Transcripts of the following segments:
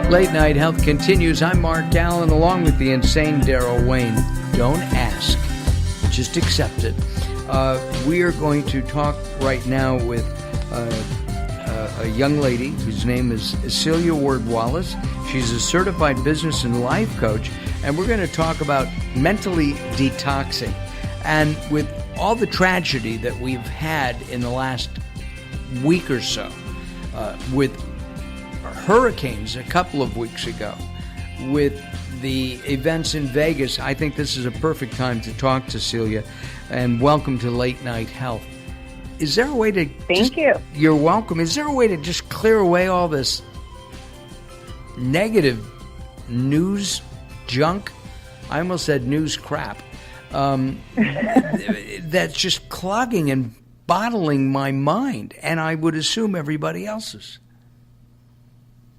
Late Night Health continues. I'm Mark Alyn, along with the insane Daryl Wayne. Don't ask, just accept it. We are going to talk right now with a young lady whose name is Celia Ward-Wallace. She's a certified business and life coach, and we're going to talk about mentally detoxing. And with all the tragedy that we've had in the last week or so, with hurricanes a couple of weeks ago, with the events in Vegas, I think this is a perfect time to talk to Celia. And welcome to Late Night Health. Is there a way to... Thank you. You're welcome. Is there a way to just clear away all this negative news junk? I almost said news crap. That's just clogging and bottling my mind, and I would assume everybody else's.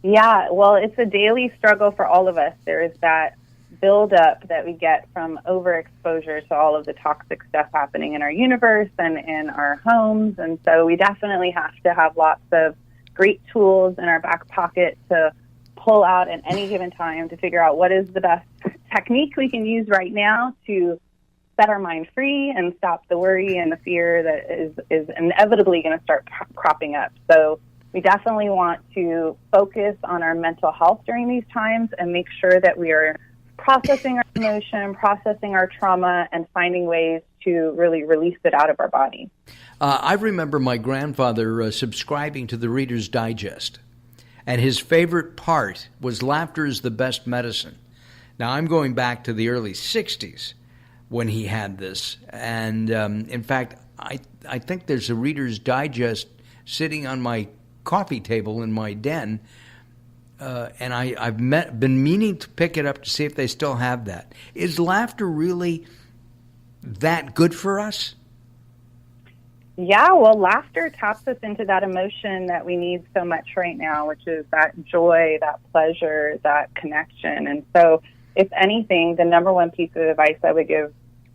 Yeah, well, it's a daily struggle for all of us. There is that buildup that we get from overexposure to all of the toxic stuff happening in our universe and in our homes. And so we definitely have to have lots of great tools in our back pocket to pull out at any given time to figure out what is the best technique we can use right now to set our mind free and stop the worry and the fear that is inevitably going to start cropping up. So we definitely want to focus on our mental health during these times and make sure that we are processing our emotion, processing our trauma, and finding ways to really release it out of our body. I remember my grandfather subscribing to the Reader's Digest, and his favorite part was laughter is the best medicine. Now, I'm going back to the early 60s when he had this, and in fact, I think there's a Reader's Digest sitting on my coffee table in my den, and I've been meaning to pick it up to see if they still have that. Is laughter really that good for us? Yeah, well, laughter taps us into that emotion that we need so much right now, which is that joy, that pleasure, that connection. And so, if anything, the number one piece of advice I would give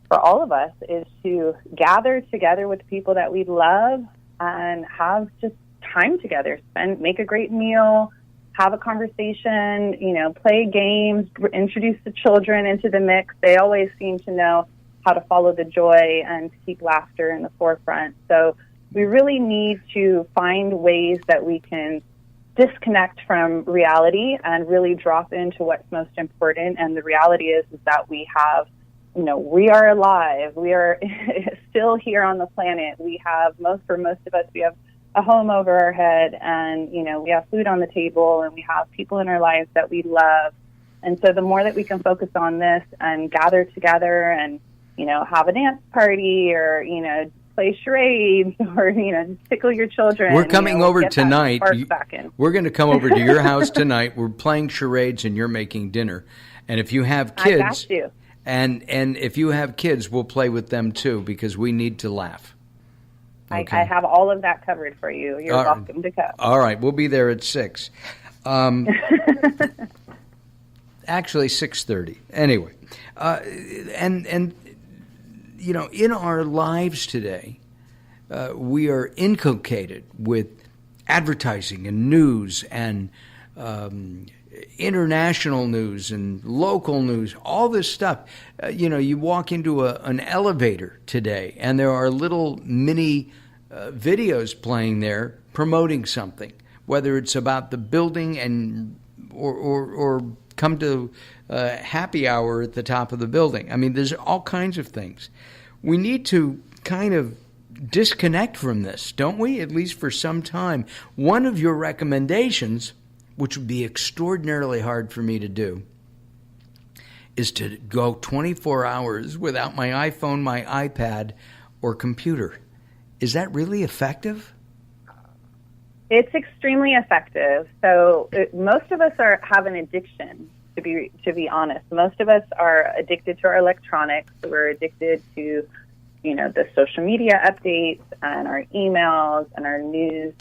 for all of us is to gather together with people that we love and have just time together. Make a great meal, have a conversation, play games, introduce the children into the mix. They always seem to know how to follow the joy and to keep laughter in the forefront. So we really need to find ways that we can disconnect from reality and really drop into what's most important. And the reality is that we have, we are alive. We are still here on the planet. For most of us, we have a home over our head, and we have food on the table, and we have people in our lives that we love. And so the more that we can focus on this and gather together and have a dance party or play charades or just tickle your children. We're coming over tonight. We're going to come over to your house tonight. We're playing charades and you're making dinner. And if you have kids, I got you. And if you have kids, we'll play with them too because we need to laugh. Okay. I have all of that covered for you. You're welcome to come. All right. We'll be there at 6. Actually, 6:30. Anyway. And in our lives today, we are inculcated with advertising and news and international news and local news, all this stuff. You walk into an elevator today, and there are little mini videos playing there promoting something, whether it's about the building and or come to happy hour at the top of the building. I mean, there's all kinds of things. We need to kind of disconnect from this, don't we? At least for some time. One of your recommendations, which would be extraordinarily hard for me to do, is to go 24 hours without my iPhone, my iPad, or computer. Is that really effective? It's extremely effective. So most of us have an addiction, to be honest. Most of us are addicted to our electronics. We're addicted to, the social media updates and our emails and our news.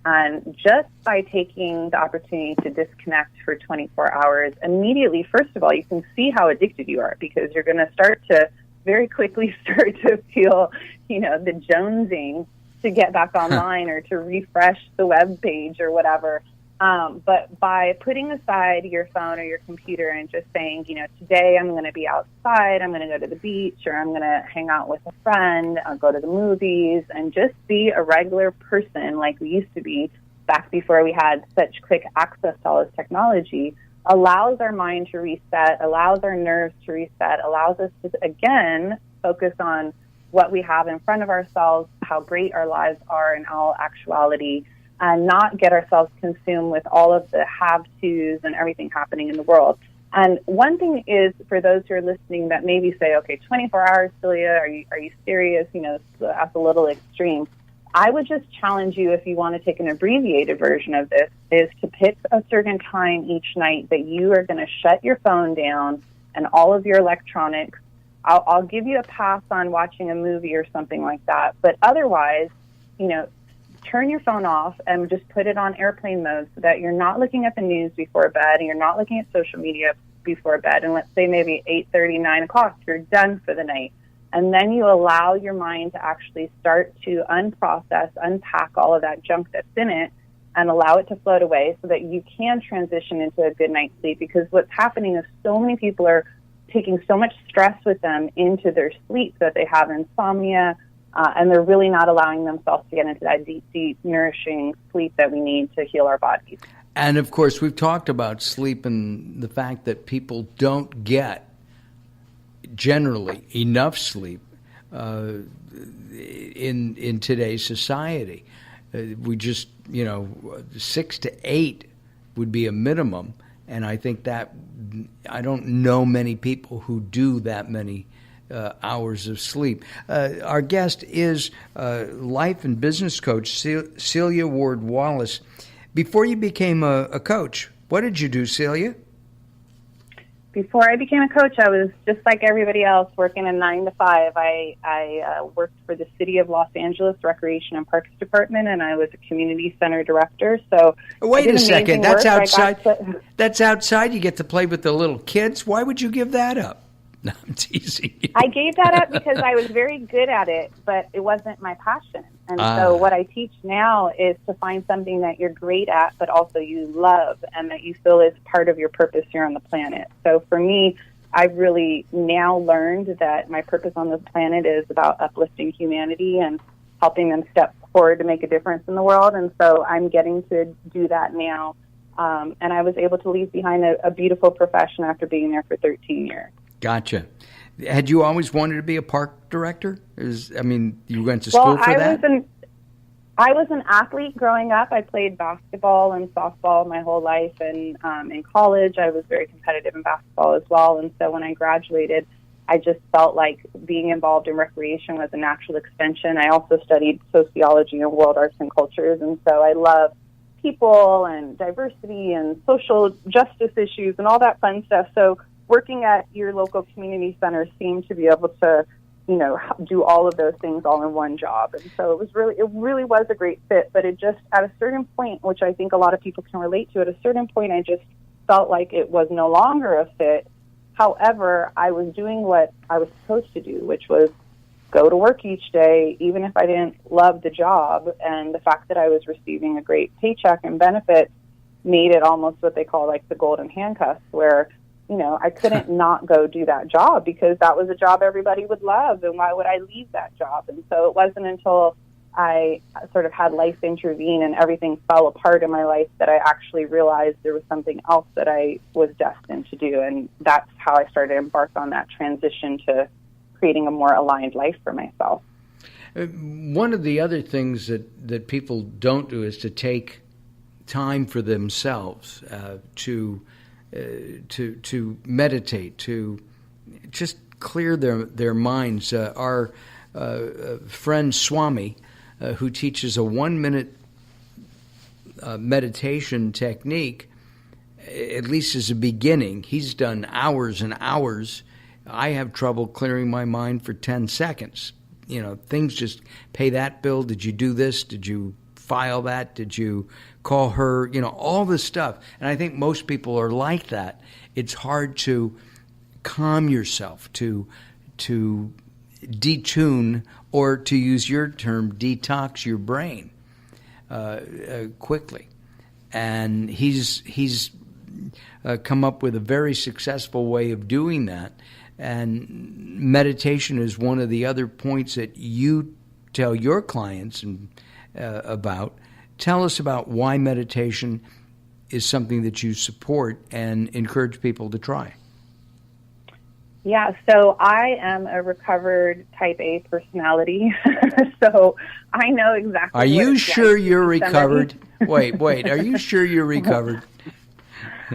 And just by taking the opportunity to disconnect for 24 hours, immediately, first of all, you can see how addicted you are because you're going to start to very quickly start to feel, the jonesing to get back online or to refresh the web page or whatever. But by putting aside your phone or your computer and just saying, today I'm going to be outside, I'm going to go to the beach, or I'm going to hang out with a friend, I'll go to the movies, and just be a regular person like we used to be back before we had such quick access to all this technology, allows our mind to reset, allows our nerves to reset, allows us to, again, focus on what we have in front of ourselves, how great our lives are in all actuality, and not get ourselves consumed with all of the have-tos and everything happening in the world. And one thing is, for those who are listening that maybe say, okay, 24 hours, Celia, are you serious? That's a little extreme. I would just challenge you, if you want to take an abbreviated version of this, is to pick a certain time each night that you are going to shut your phone down and all of your electronics. I'll give you a pass on watching a movie or something like that. But otherwise, turn your phone off and just put it on airplane mode so that you're not looking at the news before bed and you're not looking at social media before bed. And let's say maybe 8:30, 9 o'clock, you're done for the night. And then you allow your mind to actually start to unprocess, unpack all of that junk that's in it and allow it to float away so that you can transition into a good night's sleep. Because what's happening is so many people are taking so much stress with them into their sleep that they have insomnia, and they're really not allowing themselves to get into that deep, nourishing sleep that we need to heal our bodies. And, of course, we've talked about sleep and the fact that people don't get generally enough sleep in today's society. We just, 6 to 8 would be a minimum, and I think that I don't know many people who do that many hours of sleep. Our guest is life and business coach Celia Ward Wallace. Before you became a coach, what did you do, Celia? Before I became a coach, I was just like everybody else, working a 9 to 5. I worked for the City of Los Angeles Recreation and Parks Department, and I was a community center director. So wait a second, that's outside. That's outside. You get to play with the little kids. Why would you give that up? No, I'm teasing you. I gave that up because I was very good at it, but it wasn't my passion. And so what I teach now is to find something that you're great at, but also you love and that you feel is part of your purpose here on the planet. So for me, I've really now learned that my purpose on this planet is about uplifting humanity and helping them step forward to make a difference in the world. And so I'm getting to do that now. And I was able to leave behind a beautiful profession after being there for 13 years. Gotcha. Had you always wanted to be a park director? You went to school for that? I was an athlete growing up. I played basketball and softball my whole life, and in college I was very competitive in basketball as well. And so when I graduated, I just felt like being involved in recreation was a natural extension. I also studied sociology and world arts and cultures, and so I love people and diversity and social justice issues and all that fun stuff. So working at your local community center seemed to be able to, do all of those things all in one job. And so it really was a great fit, but it just, at a certain point, which I think a lot of people can relate to, at a certain point, I just felt like it was no longer a fit. However, I was doing what I was supposed to do, which was go to work each day, even if I didn't love the job. And the fact that I was receiving a great paycheck and benefits made it almost what they call like the golden handcuffs, where I couldn't not go do that job because that was a job everybody would love, and why would I leave that job? And so it wasn't until I sort of had life intervene and everything fell apart in my life that I actually realized there was something else that I was destined to do, and that's how I started to embark on that transition to creating a more aligned life for myself. One of the other things that people don't do is to take time for themselves to meditate, to just clear their minds. Our friend Swami, who teaches a 1-minute meditation technique, at least as a beginning, he's done hours and hours. I have trouble clearing my mind for 10 seconds. Things just, pay that bill, did you do this, did you file that, did you call her, all this stuff. And I think most people are like that. It's hard to calm yourself, to detune, or to use your term, detox your brain quickly. and he's come up with a very successful way of doing that. And meditation is one of the other points that you tell your clients about. Tell us about why meditation is something that you support and encourage people to try. Yeah, so I am a recovered type A personality, so I know exactly. Are you sure you're recovered? Wait, are you sure you're recovered?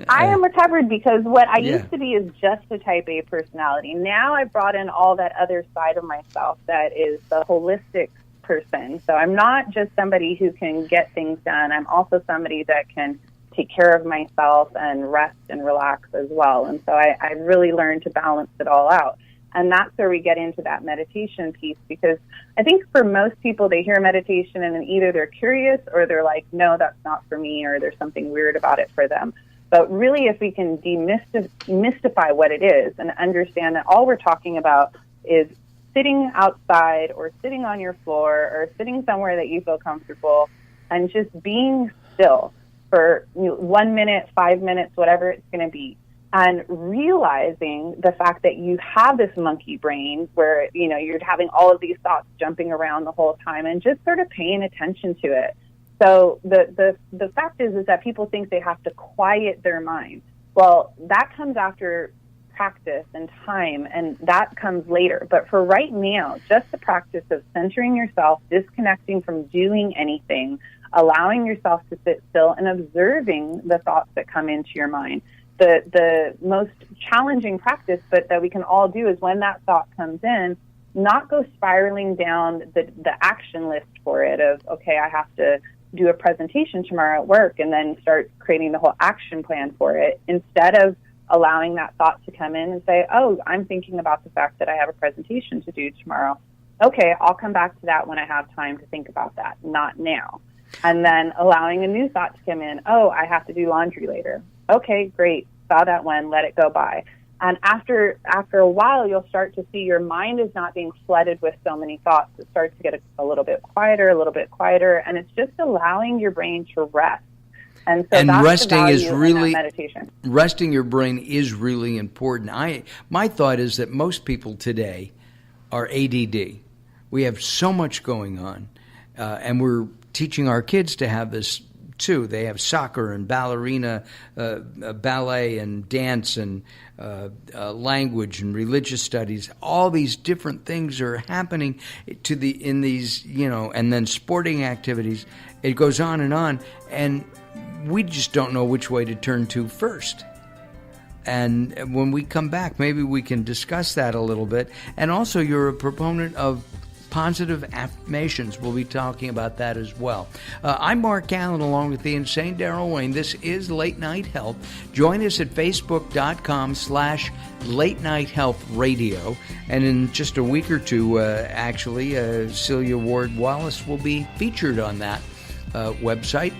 I am recovered because what I used to be is just a type A personality. Now I brought in all that other side of myself that is the holistic person. So I'm not just somebody who can get things done. I'm also somebody that can take care of myself and rest and relax as well. And so I really learned to balance it all out. And that's where we get into that meditation piece, because I think for most people, they hear meditation and then either they're curious or they're like, no, that's not for me, or there's something weird about it for them. But really, if we can demystify what it is and understand that all we're talking about is sitting outside or sitting on your floor or sitting somewhere that you feel comfortable and just being still for 1 minute, 5 minutes, whatever it's going to be, and realizing the fact that you have this monkey brain where, you're having all of these thoughts jumping around the whole time, and just sort of paying attention to it. So the fact is that people think they have to quiet their mind. Well, that comes after practice and time, and that comes later. But for right now, just the practice of centering yourself, disconnecting from doing anything, allowing yourself to sit still and observing the thoughts that come into your mind. The most challenging practice, but that we can all do, is when that thought comes in, not go spiraling down the action list for it of, okay, I have to do a presentation tomorrow at work, and then start creating the whole action plan for it, instead of allowing that thought to come in and say, oh, I'm thinking about the fact that I have a presentation to do tomorrow. Okay, I'll come back to that when I have time to think about that, not now. And then allowing a new thought to come in. Oh, I have to do laundry later. Okay, great. Saw that one. Let it go by. And after a while, you'll start to see your mind is not being flooded with so many thoughts. It starts to get a little bit quieter, and it's just allowing your brain to rest. And so that's resting the value is really in that meditation. Resting your brain is really important. My thought is that most people today are ADD. We have so much going on, and we're teaching our kids to have this too. They have soccer and ballerina, ballet and dance and language and religious studies. All these different things are happening in these, and then sporting activities. It goes on, and we just don't know which way to turn to first. And when we come back, maybe we can discuss that a little bit. And also, you're a proponent of positive affirmations. We'll be talking about that as well. I'm Mark Alyn, along with the insane Daryl Wayne. This is Late Night Health. Join us at facebook.com/Late Night Health Radio. And in just a week or two, Celia Ward Wallace will be featured on that website,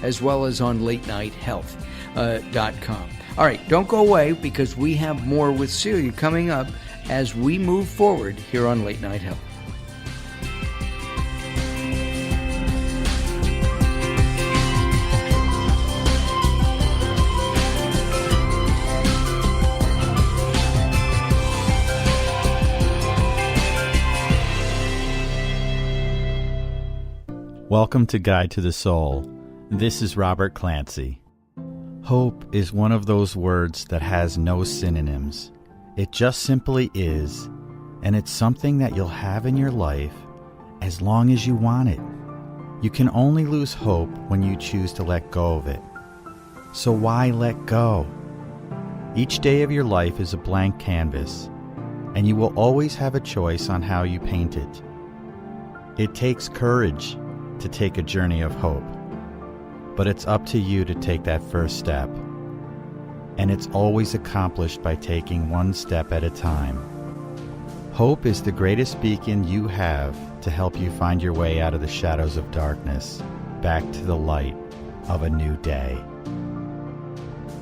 as well as on LateNightHealth.com. All right, don't go away, because we have more with Celia coming up as we move forward here on Late Night Health. Welcome to Guide to the Soul. This is Robert Clancy. Hope is one of those words that has no synonyms. It just simply is, and it's something that you'll have in your life as long as you want it. You can only lose hope when you choose to let go of it. So why let go? Each day of your life is a blank canvas, and you will always have a choice on how you paint it. It takes courage to take a journey of hope, but it's up to you to take that first step. And it's always accomplished by taking one step at a time. Hope is the greatest beacon you have to help you find your way out of the shadows of darkness, back to the light of a new day.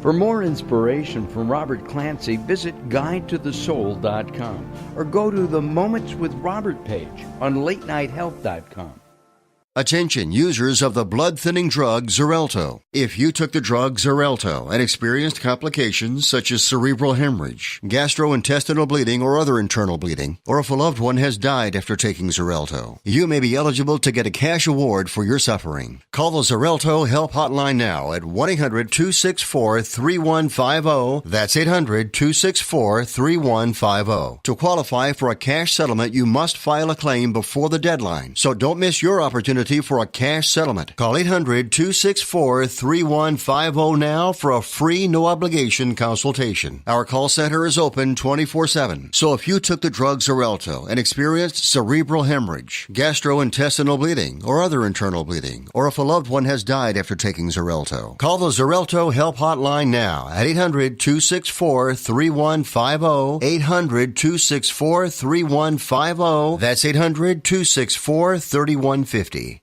For more inspiration from Robert Clancy, visit GuideToTheSoul.com or go to the Moments with Robert page on LateNightHealth.com. Attention users of the blood-thinning drug Xarelto. If you took the drug Xarelto and experienced complications such as cerebral hemorrhage, gastrointestinal bleeding or other internal bleeding, or if a loved one has died after taking Xarelto, you may be eligible to get a cash award for your suffering. Call the Xarelto Help Hotline now at 1-800-264-3150. That's 800-264-3150. To qualify for a cash settlement, you must file a claim before the deadline, so don't miss your opportunity for a cash settlement. Call 800-264-3150 now for a free, no-obligation consultation. Our call center is open 24/7. So if you took the drug Xarelto and experienced cerebral hemorrhage, gastrointestinal bleeding, or other internal bleeding, or if a loved one has died after taking Xarelto, call the Xarelto Help Hotline now at 800-264-3150, 800-264-3150. That's 800-264-3150.